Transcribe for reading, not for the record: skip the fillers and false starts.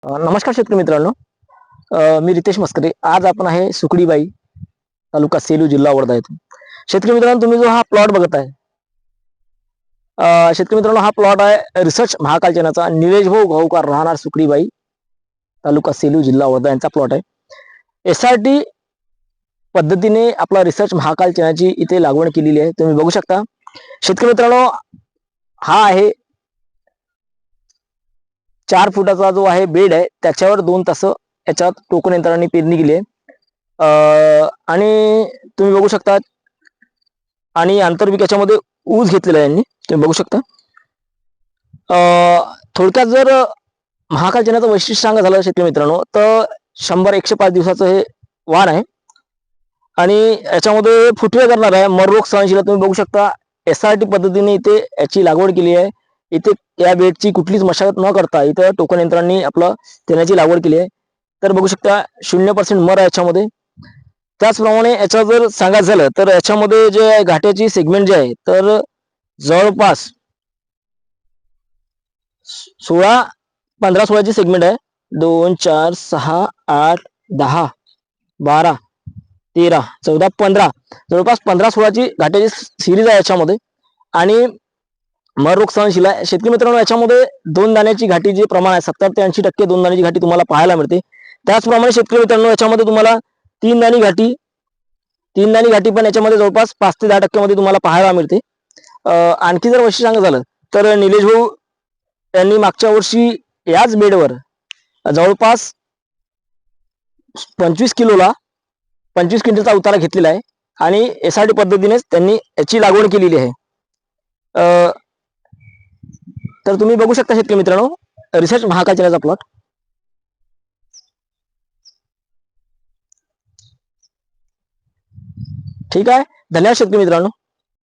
नमस्कार शेतकरी मित्रांनो. मी रितेश मस्करे. आज आपण आहे सुकडीबाई, तालुका सेलू, जिल्हा वर्धा येथे. शेतकरी मित्रांनो, तुम्ही जो हा प्लॉट बघत आहे, शेतकरी मित्रांनो, हा प्लॉट आहे रिसर्च महाकालचनाचा. निलेश भाऊ घाऊकार, राहणार सुकडीबाई, तालुका सेलू, जिल्हा वर्धा यांचा प्लॉट आहे. SRT पद्धतीने आपला रिसर्च महाकालचनाची इथे लागवड केलेली आहे. तुम्ही बघू शकता शेतकरी मित्रांनो, हा आहे 4 फुटाचा जो आहे बेड आहे, त्याच्यावर 2 तास याच्यात टोकन यंत्राने पेरणी केली आहे. आणि तुम्ही बघू शकता, आणि आंतरपीक याच्यामध्ये ऊस घेतलेला आहे यांनी, तुम्ही बघू शकता. थोडक्यात जर महाकालचनाचं वैशिष्ट्य सांगा झालं शेतकरी मित्रांनो, तर 100-105 दिवसाचं हे वाण आहे आणि याच्यामध्ये फुटवे करणार आहे. मर रोग सहनशीलता तुम्ही बघू शकता. SRT पद्धतीने इथे याची लागवड केली आहे. इथे या बेडची कुठलीच मशागत न करता इथं टोकन यंत्रांनी आपलं तेलाची लागवड केली आहे. तर बघू शकता 0% मर आहे याच्यामध्ये. त्याचप्रमाणे याच्या जर सांगायचं झालं तर याच्यामध्ये जे घाट्याची सेगमेंट जे आहे, तर जवळपास 15-16ची सेगमेंट आहे. 2, 4, 6, 8, 10, 12, 13, 14, 15, जवळपास 15-16ची घाट्याची सिरीज आहे याच्यामध्ये. आणि मर रोग सहनशील आहे. शेतकरी मित्रांनो, याच्यामध्ये 2 दाण्याची घाटी जे प्रमाण आहे, 70 ते 80% 2 दाण्याची घाटी तुम्हाला पाहायला मिळते. त्याचप्रमाणे शेतकरी मित्रांनो, याच्यामध्ये तुम्हाला 3 दाणी घाटी 3 दाणी घाटी पण याच्यामध्ये जवळपास 5 ते 10% मध्ये तुम्हाला पाहायला मिळते. आणखी जर वैशिष्ट्य सांगायचं झालं तर निलेश भाऊ यांनी मागच्या वर्षी याच बेडवर जवळपास 25 किलोला 25 क्विंटलचा उतारा घेतलेला आहे आणि SRT पद्धतीनेच त्यांनी याची लागवड केलेली आहे. तर तुम्ही बघू शकता शेतकरी मित्रांनो, रिसर्च महाकालचनाचा प्लॉट. ठीक आहे. धन्यवाद शेतकरी मित्रांनो.